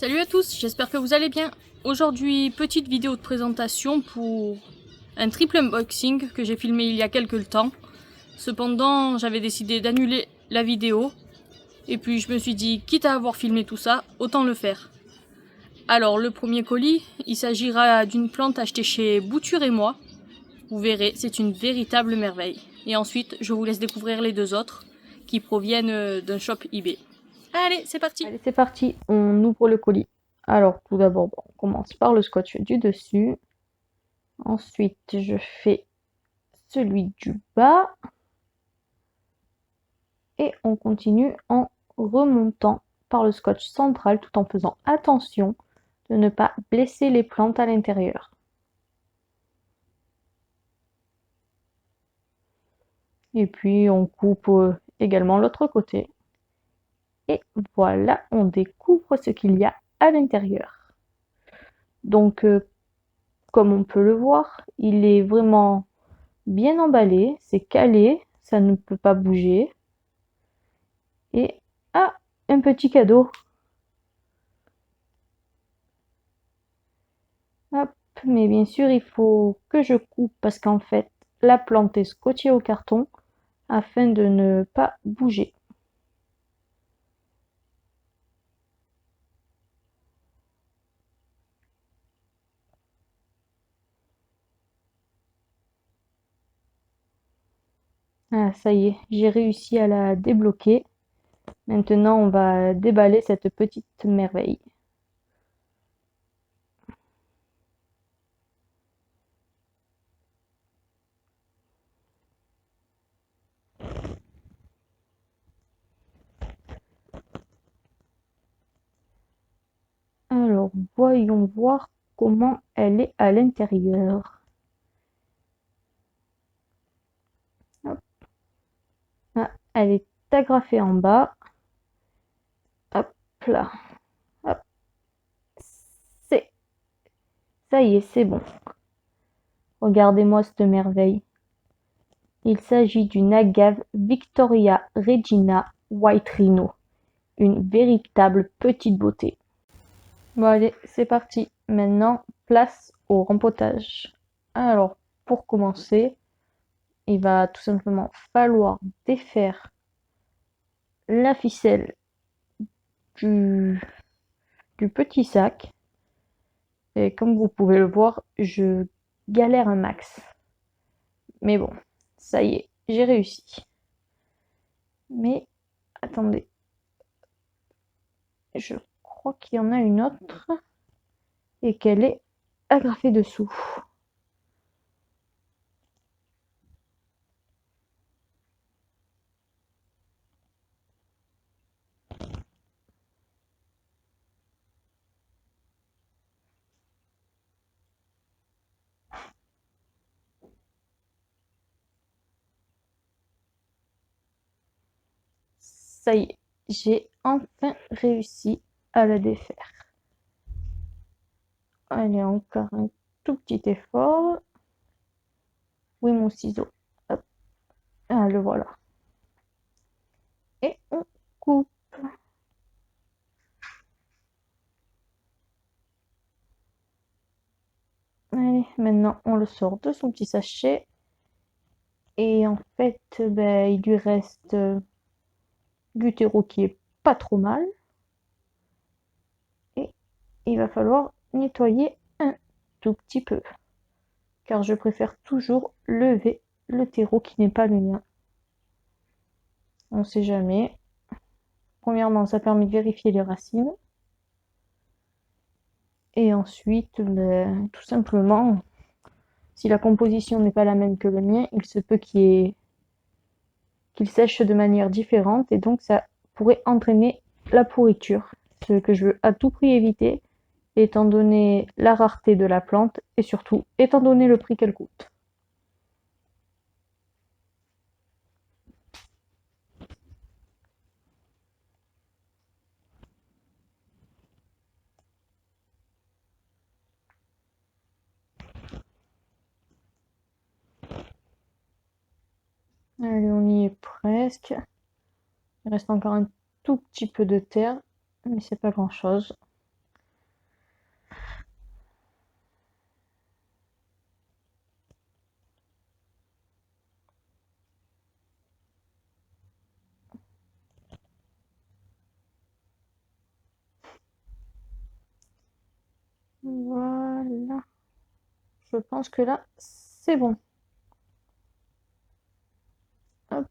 Salut à tous, j'espère que vous allez bien. Aujourd'hui, petite vidéo de présentation pour un triple unboxing que j'ai filmé il y a quelques temps. Cependant, j'avais décidé d'annuler la vidéo. Et puis je me suis dit, quitte à avoir filmé tout ça, autant le faire. Alors le premier colis, il s'agira d'une plante achetée chez Bouture et moi. Vous verrez, c'est une véritable merveille. Et ensuite, je vous laisse découvrir les deux autres qui proviennent d'un shop eBay. Allez, c'est parti! Allez, c'est parti, on ouvre le colis. Alors, tout d'abord, on commence par le scotch du dessus. Ensuite, je fais celui du bas. Et on continue en remontant par le scotch central tout en faisant attention de ne pas blesser les plantes à l'intérieur. Et puis, on coupe également l'autre côté. Et voilà, on découvre ce qu'il y a à l'intérieur. Donc, comme on peut le voir, il est vraiment bien emballé, c'est calé, ça ne peut pas bouger. Et ah, un petit cadeau. Hop, mais bien sûr, il faut que je coupe parce qu'en fait, la plante est scotchée au carton afin de ne pas bouger. Ah, ça y est, j'ai réussi à la débloquer. Maintenant, on va déballer cette petite merveille. Alors, voyons voir comment elle est à l'intérieur. Hop, ah, elle est agrafée en bas. Hop là, hop, c'est, ça y est, c'est bon. Regardez-moi cette merveille. Il s'agit d'une agave Victoria Regina White Rhino, une véritable petite beauté. Bon allez, c'est parti. Maintenant, place au rempotage. Alors, pour commencer, il va tout simplement falloir défaire la ficelle du, du petit sac. Et comme vous pouvez le voir, je galère un max. Mais bon, ça y est, j'ai réussi. Mais attendez, je crois qu'il y en a une autre et qu'elle est agrafée dessous. Ça y est, j'ai enfin réussi à la défaire. Allez, encore un tout petit effort. Où est mon ciseau? Hop. Ah, le voilà. Et on coupe. Allez, maintenant on le sort de son petit sachet. Et en fait, ben, il lui reste du terreau qui est pas trop mal. Et il va falloir nettoyer un tout petit peu. Car je préfère toujours lever le terreau qui n'est pas le mien. On sait jamais. Premièrement, ça permet de vérifier les racines. Et ensuite, ben, tout simplement, si la composition n'est pas la même que le mien, il se peut qu'il sèche de manière différente et donc ça pourrait entraîner la pourriture. Ce que je veux à tout prix éviter, étant donné la rareté de la plante et surtout étant donné le prix qu'elle coûte. Allez, on y est presque. Il reste encore un tout petit peu de terre, mais c'est pas grand chose. Je pense que là, c'est bon. Hop.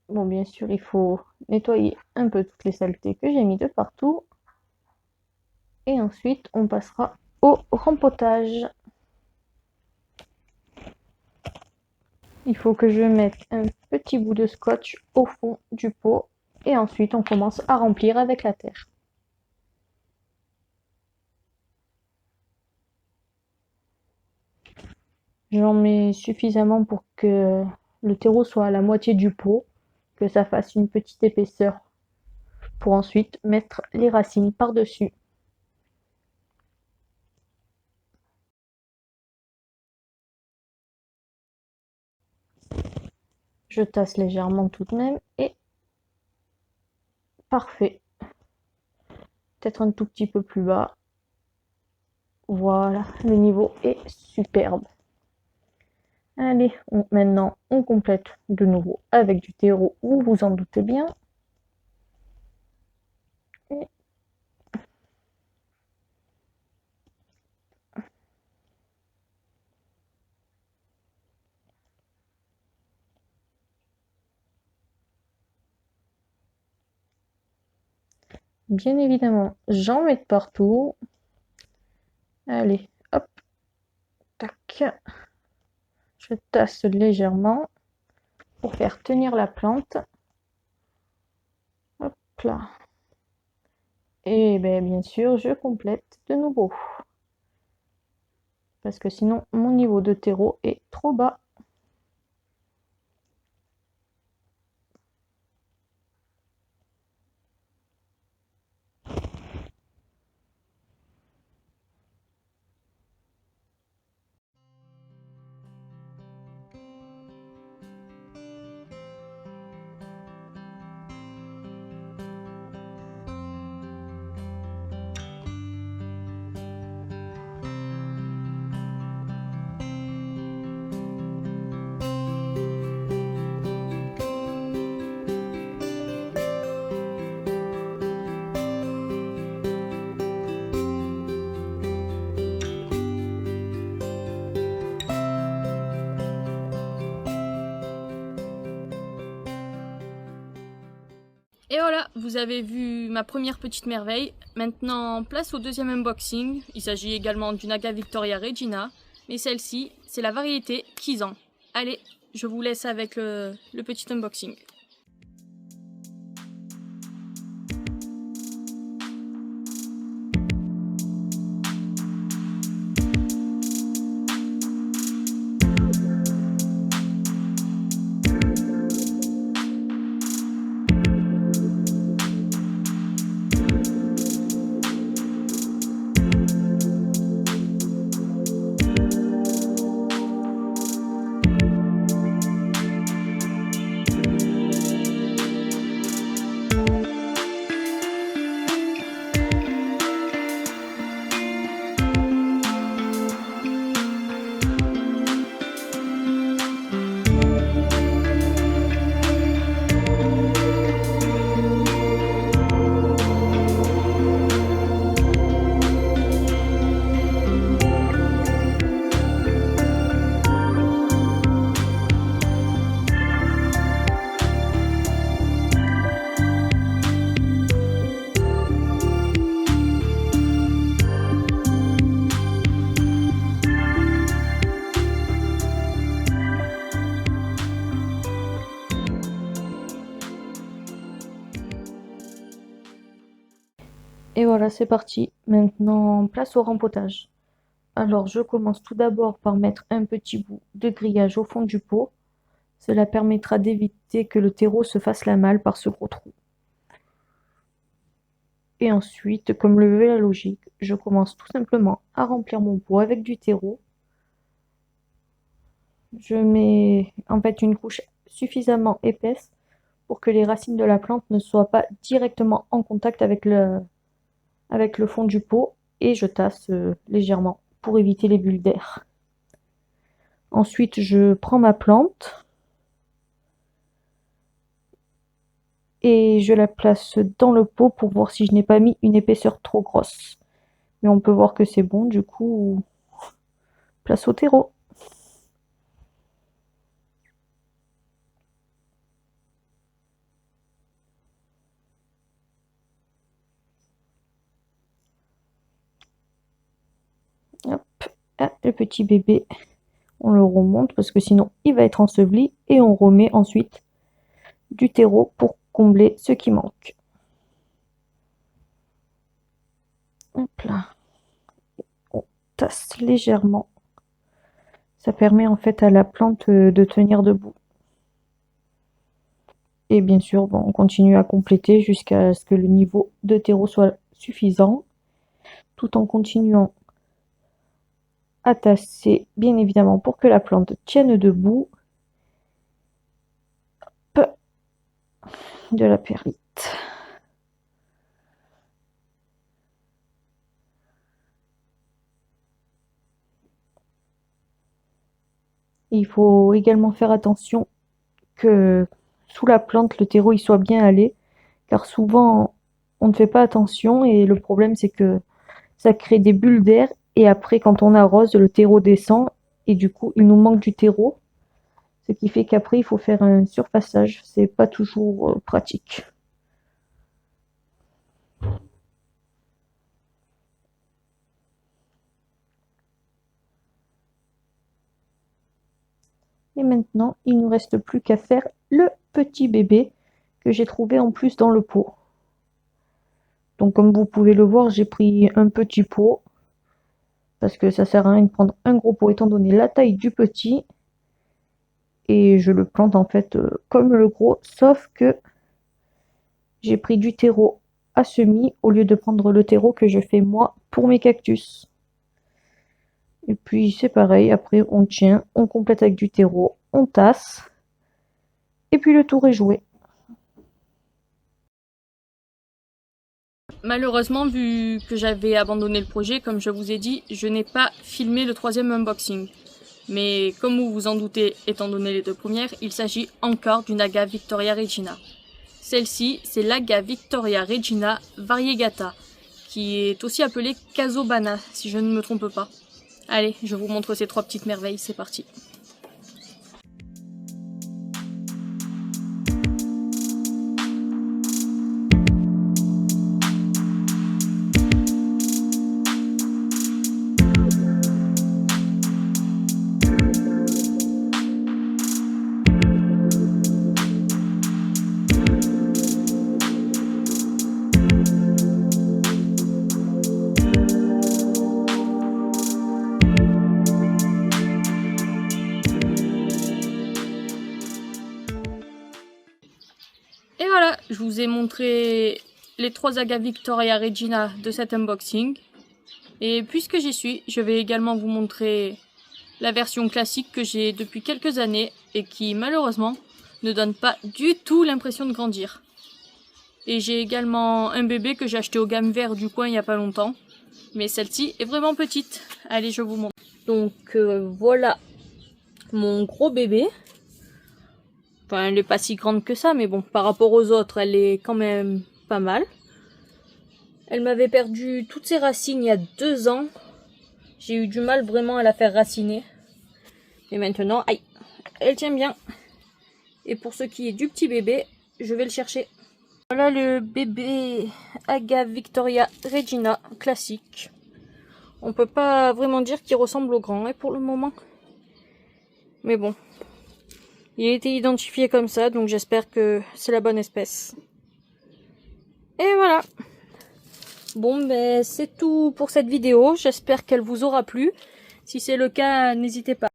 Bon, bien sûr, il faut nettoyer un peu toutes les saletés que j'ai mis de partout. Et ensuite, on passera au rempotage. Il faut que je mette un petit bout de scotch au fond du pot. Et ensuite, on commence à remplir avec la terre. J'en mets suffisamment pour que le terreau soit à la moitié du pot, que ça fasse une petite épaisseur pour ensuite mettre les racines par-dessus. Je tasse légèrement tout de même et parfait. Peut-être un tout petit peu plus bas. Voilà, le niveau est superbe. Allez, maintenant on complète de nouveau avec du terreau, vous vous en doutez bien. Et bien évidemment, j'en mets de partout. Allez, hop, tac. Je tasse légèrement pour faire tenir la plante. Hop là. Et bien sûr, je complète de nouveau. Parce que sinon, mon niveau de terreau est trop bas. Et voilà, vous avez vu ma première petite merveille. Maintenant, place au deuxième unboxing. Il s'agit également d'une Aga Victoria Regina, mais celle-ci, c'est la variété Kizan. Allez, je vous laisse avec le petit unboxing. Et voilà, c'est parti. Maintenant, place au rempotage. Alors, je commence tout d'abord par mettre un petit bout de grillage au fond du pot. Cela permettra d'éviter que le terreau se fasse la malle par ce gros trou. Et ensuite, comme le veut la logique, je commence tout simplement à remplir mon pot avec du terreau. Je mets en fait une couche suffisamment épaisse pour que les racines de la plante ne soient pas directement en contact avec le fond du pot et je tasse légèrement pour éviter les bulles d'air. Ensuite, je prends ma plante et je la place dans le pot pour voir si je n'ai pas mis une épaisseur trop grosse. Mais on peut voir que c'est bon, du coup, place au terreau. Hop, ah, le petit bébé, on le remonte parce que sinon il va être enseveli et on remet ensuite du terreau pour combler ce qui manque. Hop là, on tasse légèrement. Ça permet en fait à la plante de tenir debout. Et bien sûr, bon, on continue à compléter jusqu'à ce que le niveau de terreau soit suffisant, tout en continuant à tasser, bien évidemment, pour que la plante tienne debout. Hop, de la perlite. Il faut également faire attention que sous la plante, le terreau il soit bien allé, car souvent on ne fait pas attention et le problème c'est que ça crée des bulles d'air et après quand on arrose, le terreau descend et du coup il nous manque du terreau, ce qui fait qu'après il faut faire un surfaçage, c'est pas toujours pratique. Et maintenant, il ne nous reste plus qu'à faire le petit bébé que j'ai trouvé en plus dans le pot. Donc comme vous pouvez le voir, j'ai pris un petit pot parce que ça sert à rien de prendre un gros pot étant donné la taille du petit. Et je le plante en fait comme le gros, sauf que j'ai pris du terreau à semis au lieu de prendre le terreau que je fais moi pour mes cactus. Et puis c'est pareil, après on tient, on complète avec du terreau, on tasse, et puis le tour est joué. Malheureusement, vu que j'avais abandonné le projet, comme je vous ai dit, je n'ai pas filmé le troisième unboxing. Mais comme vous vous en doutez, étant donné les deux premières, il s'agit encore d'une Agave Victoria Regina. Celle-ci, c'est l'Agave Victoria Regina variegata, qui est aussi appelée Casobana, si je ne me trompe pas. Allez, je vous montre ces trois petites merveilles, c'est parti. Et voilà, je vous ai montré les trois Agave Victoria Regina de cet unboxing. Et puisque j'y suis, je vais également vous montrer la version classique que j'ai depuis quelques années et qui malheureusement ne donne pas du tout l'impression de grandir. Et j'ai également un bébé que j'ai acheté au Gamme Vert du coin il n'y a pas longtemps. Mais celle-ci est vraiment petite. Allez, je vous montre. Donc voilà mon gros bébé. Enfin, elle n'est pas si grande que ça, mais bon, par rapport aux autres, elle est quand même pas mal. Elle m'avait perdu toutes ses racines il y a 2 ans. J'ai eu du mal vraiment à la faire raciner. Et maintenant, aïe, elle tient bien. Et pour ce qui est du petit bébé, je vais le chercher. Voilà le bébé Agave Victoria Regina classique. On peut pas vraiment dire qu'il ressemble au grand pour le moment. Mais bon. Il a été identifié comme ça, donc j'espère que c'est la bonne espèce. Et voilà. Bon, ben c'est tout pour cette vidéo. J'espère qu'elle vous aura plu. Si c'est le cas, n'hésitez pas.